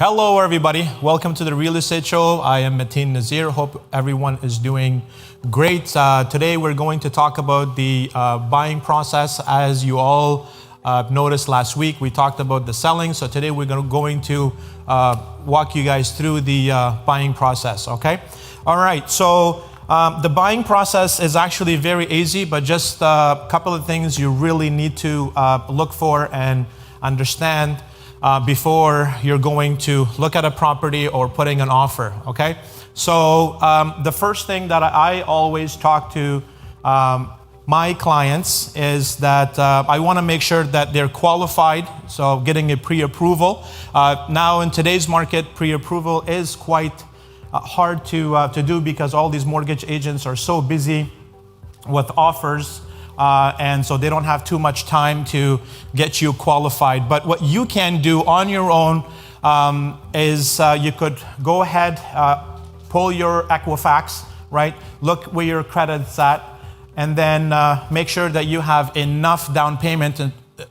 Hello everybody, welcome to the Real Estate Show. I am Matien Nazir. Hope everyone is doing great. Today we're going to talk about the buying process. As you all noticed last week, we talked about the selling. So today we're going to walk you guys through the buying process, okay? All right, so the buying process is actually very easy, but just a couple of things you really need to look for and understand before you're going to look at a property or putting an offer, okay? So the first thing that I always talk to my clients is that I want to make sure that they're qualified, so getting a pre-approval. Now in today's market, pre-approval is quite hard to do because all these mortgage agents are so busy with offers. And so they don't have too much time to get you qualified. But what you can do on your own is you could go ahead, pull your Equifax, right? Look where your credit's at, and then make sure that you have enough down payment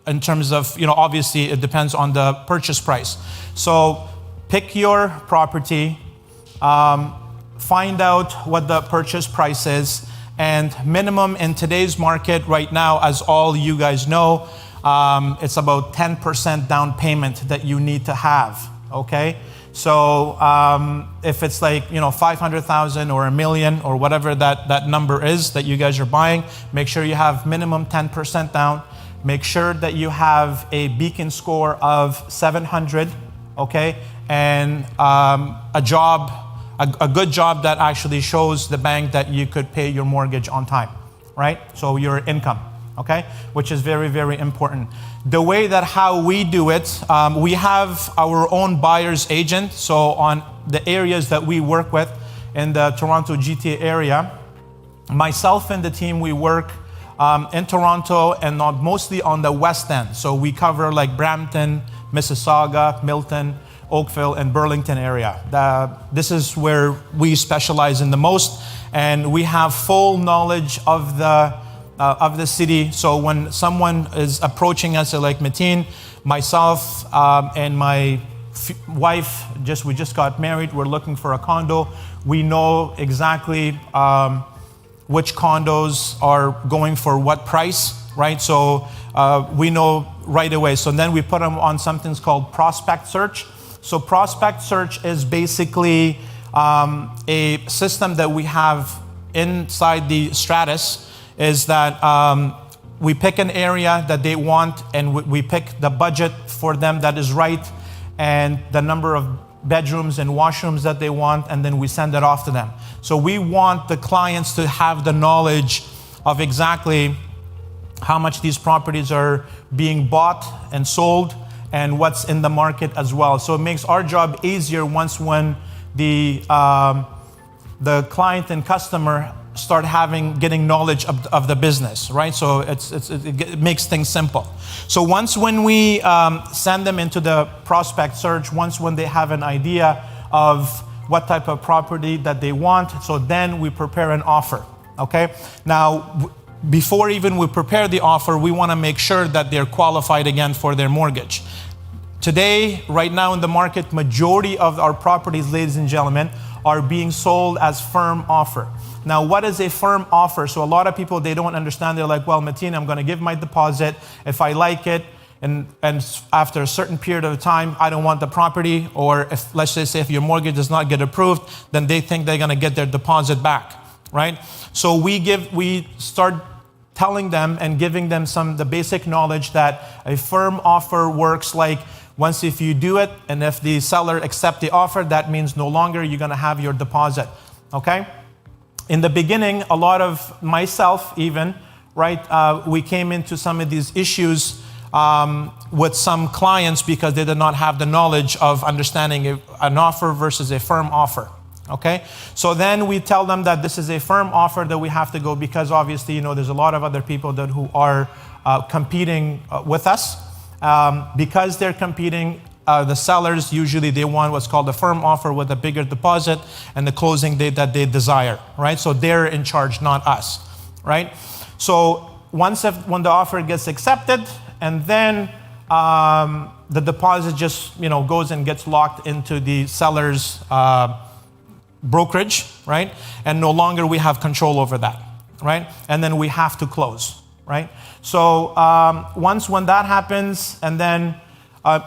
in terms of, obviously it depends on the purchase price. So pick your property, find out what the purchase price is. And minimum in today's market right now, as all you guys know, it's about 10% down payment that you need to have, okay? So if it's like, 500,000 or $1 million or whatever that number is that you guys are buying, make sure you have minimum 10% down. Make sure that you have a beacon score of 700, okay? And a good job that actually shows the bank that you could pay your mortgage on time, right? So your income, okay? Which is very, very important. The way that how we do it, we have our own buyer's agent. So on the areas that we work with in the Toronto GTA area, myself and the team, we work in Toronto and mostly on the West End. So we cover like Brampton, Mississauga, Milton, Oakville and Burlington area. This is where we specialize in the most, and we have full knowledge of the city. So when someone is approaching us, like Matien, myself and my wife, we just got married. We're looking for a condo. We know exactly which condos are going for what price, right? So we know right away. So then we put them on something called prospect search. So prospect search is basically a system that we have inside the Stratus, is that we pick an area that they want and we pick the budget for them that is right and the number of bedrooms and washrooms that they want, and then we send it off to them. So we want the clients to have the knowledge of exactly how much these properties are being bought and sold and what's in the market as well. So it makes our job easier when the client and customer start getting knowledge of the business, right? So it makes things simple. So when we send them into the prospect search, when they have an idea of what type of property that they want, so then we prepare an offer, okay? Now, before even we prepare the offer, we want to make sure that they're qualified again for their mortgage. Today, right now in the market, majority of our properties, ladies and gentlemen, are being sold as firm offer. Now, what is a firm offer? So a lot of people, they don't understand. They're like, well, Matien, I'm going to give my deposit. If I like it, and after a certain period of time, I don't want the property, or if, let's just say, if your mortgage does not get approved, then they think they're going to get their deposit back, right? So we start telling them and giving them the basic knowledge that a firm offer works like once if you do it, and if the seller accepts the offer, that means no longer you're going to have your deposit, okay? In the beginning, a lot of myself even, right, we came into some of these issues with some clients because they did not have the knowledge of understanding an offer versus a firm offer. Okay, so then we tell them that this is a firm offer that we have to go, because obviously, there's a lot of other people who are competing with us. Because they're competing, the sellers, usually they want what's called a firm offer with a bigger deposit and the closing date that they desire, right? So they're in charge, not us, right? So when the offer gets accepted, and then the deposit just goes and gets locked into the seller's brokerage, right? And no longer we have control over that, right? And then we have to close, right? So when that happens, and then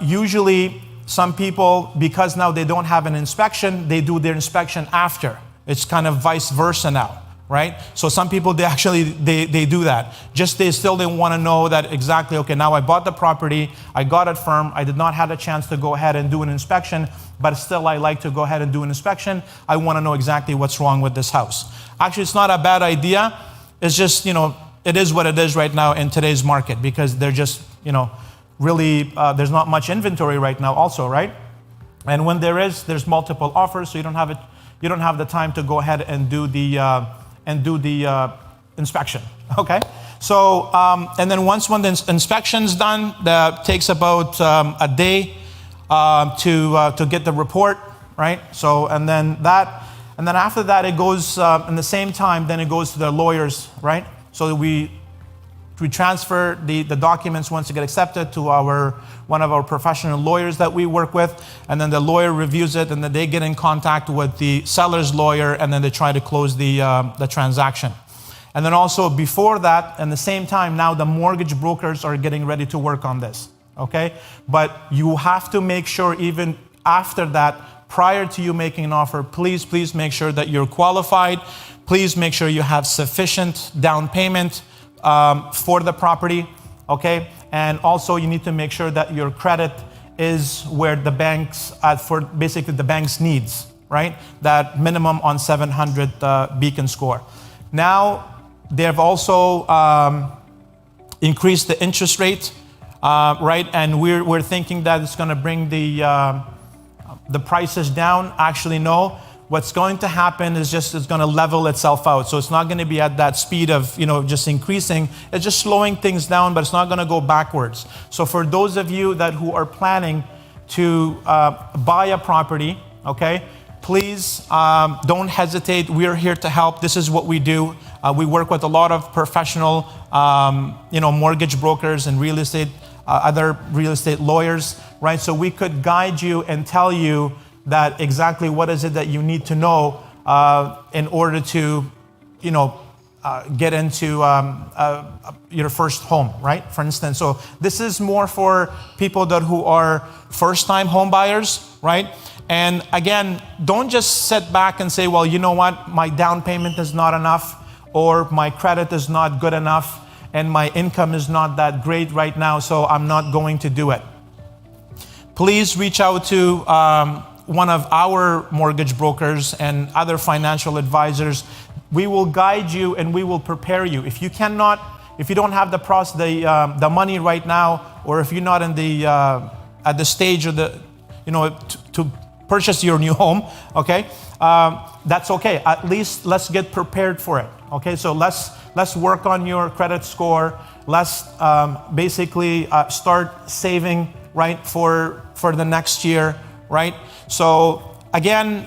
usually some people, because now they don't have an inspection, they do their inspection after. It's kind of vice versa now, right? So some people, they do that. Just they still didn't want to know that exactly, okay, now I bought the property, I got it firm, I did not have a chance to go ahead and do an inspection, but still I like to go ahead and do an inspection. I want to know exactly what's wrong with this house. Actually, it's not a bad idea. It's just, it is what it is right now in today's market, because they're just, really, there's not much inventory right now also, right? And when there's multiple offers, so you don't have the time to go ahead and do the inspection, okay? So, and then when the inspection's done, that takes about a day to get the report, right? So, and then after that, it goes, in the same time, then it goes to the lawyers, right? So we transfer the documents once they get accepted to one of our professional lawyers that we work with, and then the lawyer reviews it, and then they get in contact with the seller's lawyer, and then they try to close the transaction. And then also before that, and the same time, now the mortgage brokers are getting ready to work on this, okay? But you have to make sure even after that, prior to you making an offer, please make sure that you're qualified. Please make sure you have sufficient down payment for the property, okay? And also you need to make sure that your credit is where the banks, for basically the bank's needs, right? That minimum on 700 beacon score. Now, they have also increased the interest rate, right? And we're thinking that it's gonna bring the prices down. Actually, no. What's going to happen is it's going to level itself out. So it's not going to be at that speed of, just increasing. It's just slowing things down, but it's not going to go backwards. So for those of you who are planning to buy a property, okay, please don't hesitate. We're here to help. This is what we do. We work with a lot of professional, mortgage brokers and real estate, other real estate lawyers, right? So we could guide you and tell you that exactly what is it that you need to know in order to, get into your first home, right? For instance, so this is more for people who are first-time home buyers, right? And again, don't just sit back and say, well, you know what, my down payment is not enough, or my credit is not good enough, and my income is not that great right now, so I'm not going to do it. Please reach out to one of our mortgage brokers and other financial advisors. We will guide you and we will prepare you. If you don't have the money right now, or if you're not in at the stage of to purchase your new home, okay, that's okay. At least let's get prepared for it. Okay, so let's work on your credit score. Let's basically start saving, right, for the next year. Right. So again,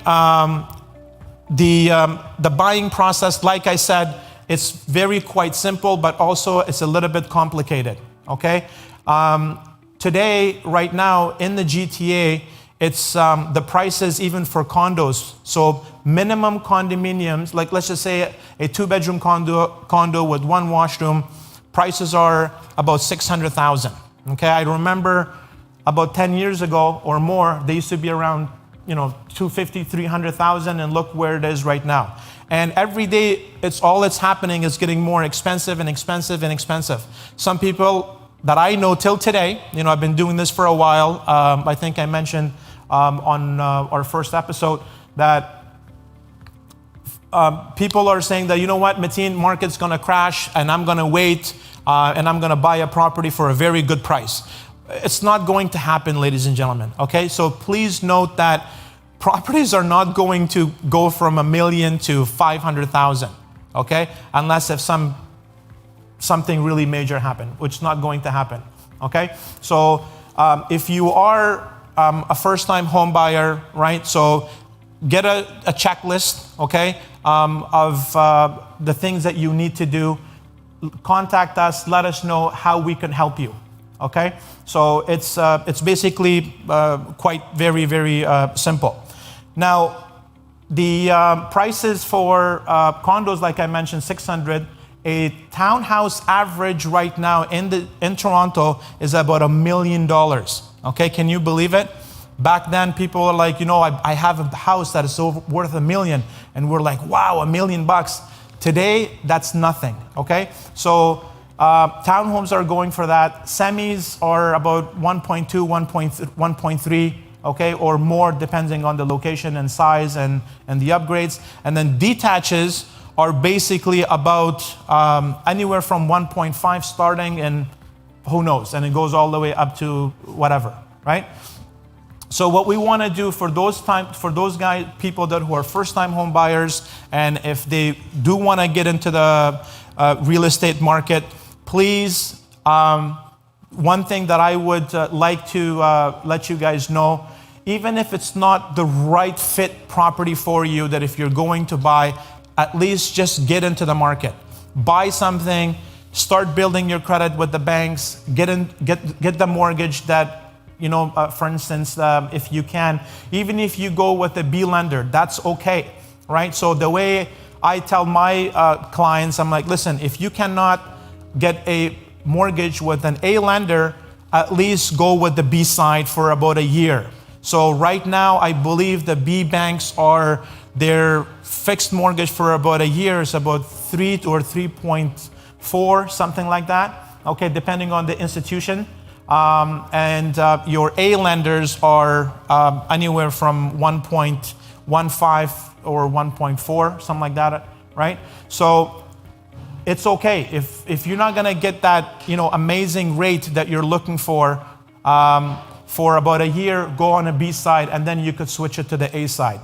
the buying process, like I said, it's very quite simple, but also it's a little bit complicated. Okay. Today, right now in the GTA, it's the prices even for condos. So minimum condominiums, like let's just say a 2-bedroom condo with 1 washroom, prices are about $600,000. Okay. I remember about 10 years ago or more, they used to be around, $250,000, $300,000, and look where it is right now. And every day, it's happening is getting more expensive and expensive and expensive. Some people that I know till today, I've been doing this for a while. I think I mentioned on our first episode that people are saying that, you know what, Matien, market's gonna crash, and I'm gonna wait, and I'm gonna buy a property for a very good price. It's not going to happen, ladies and gentlemen, okay? So please note that properties are not going to go from $1 million to $500,000, okay? Unless if something really major happened, which is not going to happen, okay? So if you are a first-time home buyer, right? So get a checklist, okay, of the things that you need to do. Contact us, let us know how we can help you. Okay, so it's basically quite very, very simple. Now, the prices for condos, like I mentioned, 600. A townhouse average right now in Toronto is about $1 million. Okay, can you believe it? Back then, people were like, I have a house that is worth $1 million, and we're like, wow, $1 million. Today, that's nothing. Okay, so townhomes are going for that. Semis are about 1.2, 1.3. Okay, or more depending on the location and size and the upgrades. And then detaches are basically about anywhere from 1.5 starting, and who knows, and it goes all the way up to whatever, right? So what we want to do for those people who are first-time home buyers, and if they do want to get into the real estate market, please, one thing that I would like to let you guys know, even if it's not the right fit property for you, that if you're going to buy, at least just get into the market. Buy something, start building your credit with the banks, get the mortgage that, for instance, if you can, even if you go with a B lender, that's okay, right? So the way I tell my clients, I'm like, listen, if you cannot get a mortgage with an A lender, at least go with the B side for about a year. So right now, I believe the B banks are, their fixed mortgage for about a year is about 3 or 3.4, something like that. Okay, depending on the institution. And your A lenders are anywhere from 1.15 or 1.4, something like that, right? So it's okay if you're not gonna get that amazing rate that you're looking for about a year, go on a B side, and then you could switch it to the A side.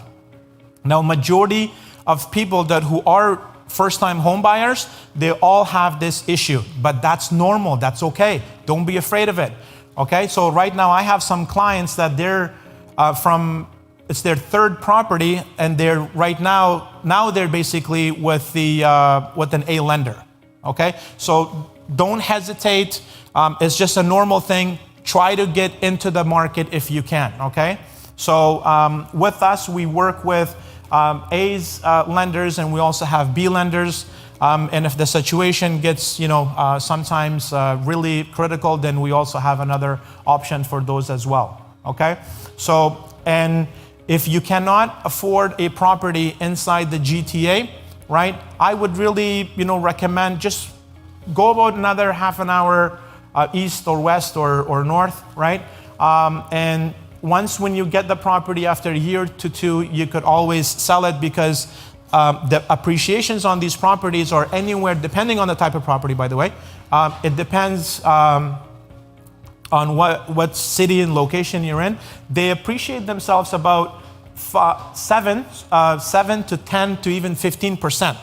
Now, majority of people who are first-time home buyers, they all have this issue, but that's normal, that's okay. Don't be afraid of it, okay? So right now, I have some clients that they're it's their third property, and they're right now they're basically with an A lender, okay? So don't hesitate, it's just a normal thing. Try to get into the market if you can, okay? So with us, we work with A's lenders, and we also have B lenders. And if the situation gets, sometimes really critical, then we also have another option for those as well, okay? So, and if you cannot afford a property inside the GTA, right, I would really, recommend just go about another half an hour east or west or north, right? And when you get the property after a year to two, you could always sell it, because the appreciations on these properties are anywhere, depending on the type of property, by the way. It depends on what city and location you're in. They appreciate themselves about 7 to 10 to even 15%.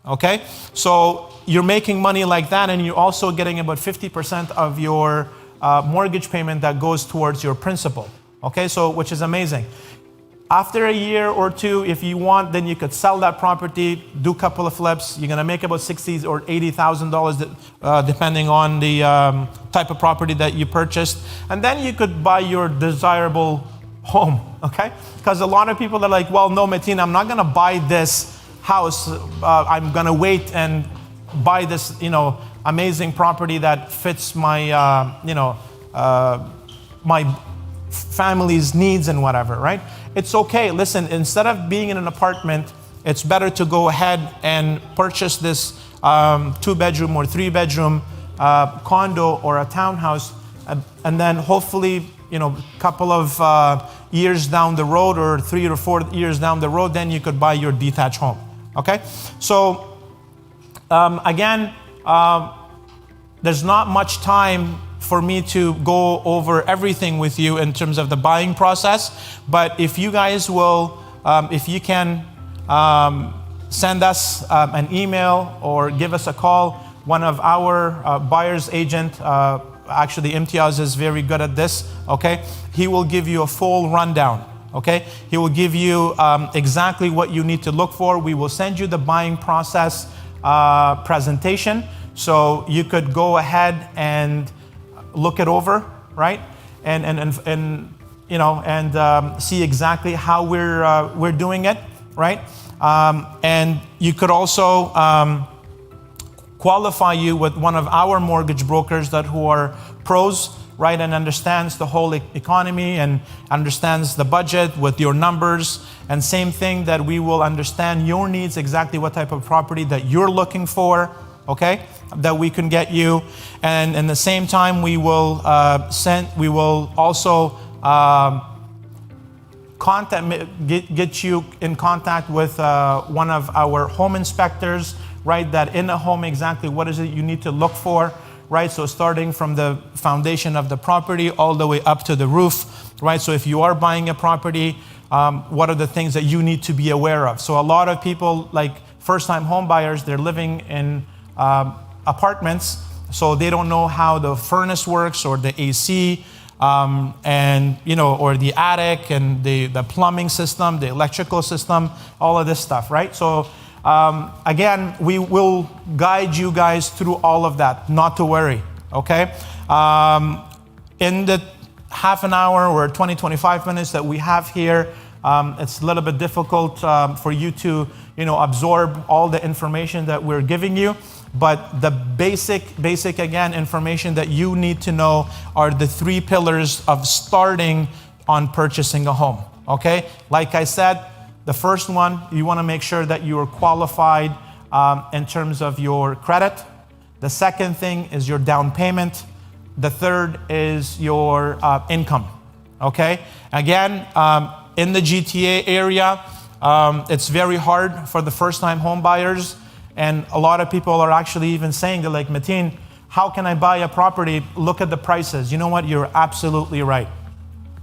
Okay, so you're making money like that, and you're also getting about 50% of your mortgage payment that goes towards your principal. Okay, so which is amazing. After a year or two, if you want, then you could sell that property, do a couple of flips. You're gonna make about $60,000 or $80,000, depending on the type of property that you purchased, and then you could buy your desirable home. Okay, because a lot of people are like, well, no, Matien, I'm not gonna buy this house. I'm gonna wait and buy this, amazing property that fits my, my family's needs and whatever, right? It's okay. Listen, instead of being in an apartment, it's better to go ahead and purchase this 2-bedroom or 3-bedroom condo or a townhouse, and then hopefully, a couple of years down the road, or 3 or 4 years down the road, then you could buy your detached home. Okay? So again, there's not much time for me to go over everything with you in terms of the buying process, but if you guys will, if you can send us an email or give us a call, one of our buyer's agent, actually Imtiaz is very good at this, okay? He will give you a full rundown, okay? He will give you exactly what you need to look for. We will send you the buying process presentation, so you could go ahead and look it over, right? And see exactly how we're doing it, right? And you could also qualify you with one of our mortgage brokers who are pros, right, and understands the whole economy and understands the budget with your numbers. And same thing, that we will understand your needs, exactly what type of property that you're looking for, okay, that we can get you. And in the same time, we will also get you in contact with one of our home inspectors, right, that in a home, exactly what is it you need to look for, right? So starting from the foundation of the property all the way up to the roof, right? So if you are buying a property, what are the things that you need to be aware of? So a lot of people, like first-time home buyers, they're living in apartments, so they don't know how the furnace works or the AC, and or the attic and the plumbing system, the electrical system, all of this stuff, right? So again, we will guide you guys through all of that, not to worry, okay? In the half an hour or 20-25 minutes that we have here, it's a little bit difficult for you to absorb all the information that we're giving you. But the basic again information that you need to know are the 3 pillars of starting on purchasing a home, okay? Like I said, the first one, you want to make sure that you are qualified in terms of your credit. The second thing is your down payment. The third is your income, okay? Again, in the GTA area, it's very hard for the first-time home buyers. And a lot of people are actually even saying, they're like, Matien, how can I buy a property? Look at the prices. You know what? You're absolutely right.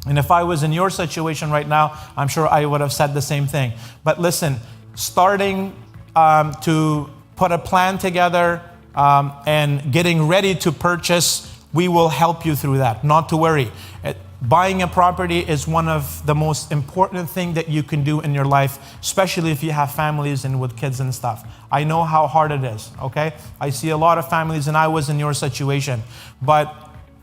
And if I was in your situation right now, I'm sure I would have said the same thing. But listen, starting to put a plan together and getting ready to purchase, we will help you through that, not to worry. Buying a property is one of the most important things that you can do in your life, especially if you have families and with kids and stuff. I know how hard it is, okay? I see a lot of families, and I was in your situation. But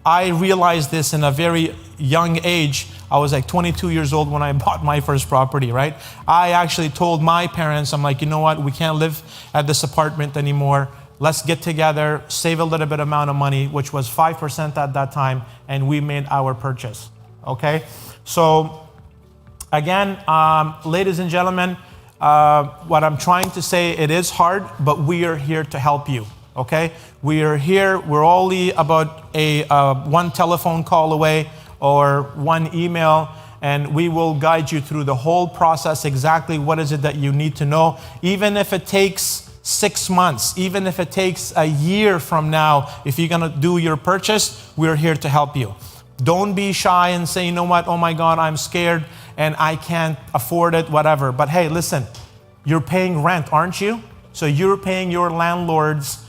I realized this in a very young age. I was like 22 years old when I bought my first property, right? I actually told my parents, I'm like, you know what? We can't live at this apartment anymore. Let's get together, save a little bit amount of money, which was 5% at that time, and we made our purchase, okay? So again, ladies and gentlemen, what I'm trying to say, it is hard, but we are here to help you, okay? We are here, we're only about a one telephone call away or one email, and we will guide you through the whole process, exactly what is it that you need to know, even if it takes 6 months, even if it takes a year from now. If you're gonna do your purchase, we're here to help you. Don't be shy and say, you know what, oh my God, I'm scared and I can't afford it, whatever. But hey, listen, you're paying rent, aren't you? So you're paying your landlord's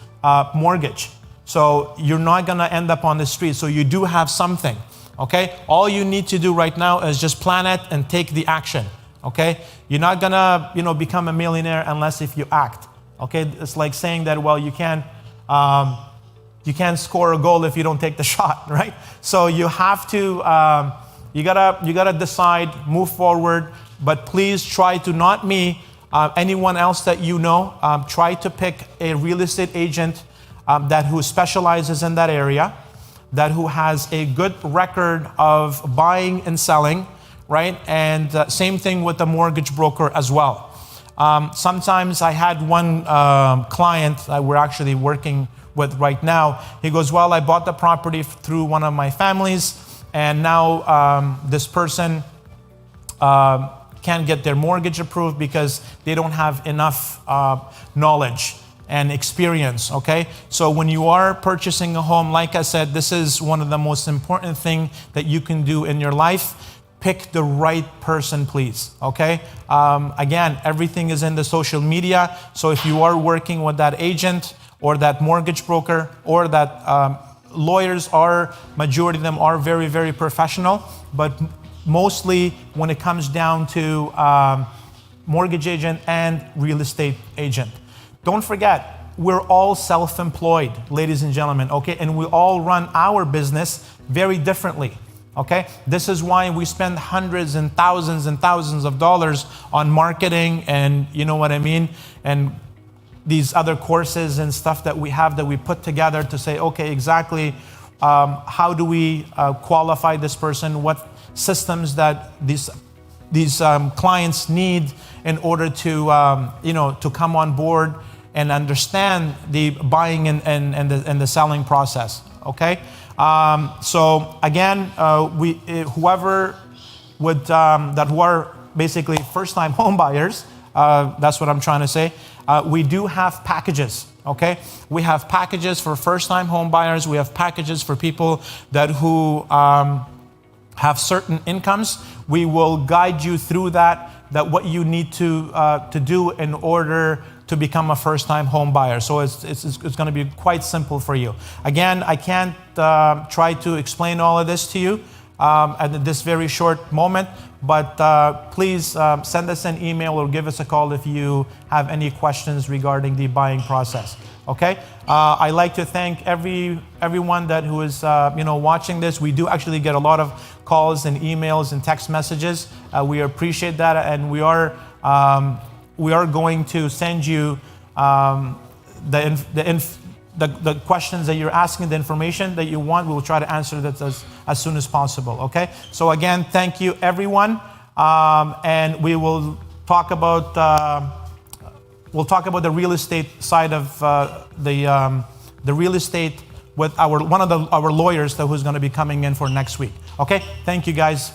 mortgage. So you're not gonna end up on the street. So you do have something, okay? All you need to do right now is just plan it and take the action, okay? You're not gonna, become a millionaire unless if you act. Okay, it's like saying that, well, you can't score a goal if you don't take the shot, right? So you have to, you gotta decide, move forward. But please try to, not me, anyone else that you know, try to pick a real estate agent who specializes in that area, who has a good record of buying and selling, right? And same thing with the mortgage broker as well. Sometimes I had one client that we're actually working with right now. He goes, well, I bought the property through one of my families, and now this person can't get their mortgage approved because they don't have enough knowledge and experience, okay? So when you are purchasing a home, like I said, this is one of the most important things that you can do in your life. Pick the right person, please, okay? Again, everything is in the social media. So if you are working with that agent or that mortgage broker or that lawyers majority of them are very, very professional. But mostly when it comes down to mortgage agent and real estate agent. Don't forget, we're all self-employed, ladies and gentlemen, okay? And we all run our business very differently, okay? This is why we spend hundreds and thousands of dollars on marketing and, you know what I mean, and these other courses and stuff that we have that we put together to say, okay, exactly how do we qualify this person, what systems that these clients need in order to to come on board and understand the buying and the selling process. Okay, so again, whoever would who are basically first-time home buyers, that's what I'm trying to say. We do have packages. Okay, we have packages for first-time home buyers. We have packages for people who have certain incomes. We will guide you through that what you need to do in order to become a first-time home buyer. So it's going to be quite simple for you. Again, I can't try to explain all of this to you at this very short moment, but please send us an email or give us a call if you have any questions regarding the buying process. Okay, I like to thank everyone who is watching this. We do actually get a lot of calls and emails and text messages. We appreciate that, and we are going to send you the questions that you're asking, the information that you want. We will try to answer that as soon as possible. Okay. So again, thank you, everyone, and we will talk about. We'll talk about the real estate side of the real estate with one of our lawyers who's going to be coming in for next week. Okay, thank you guys.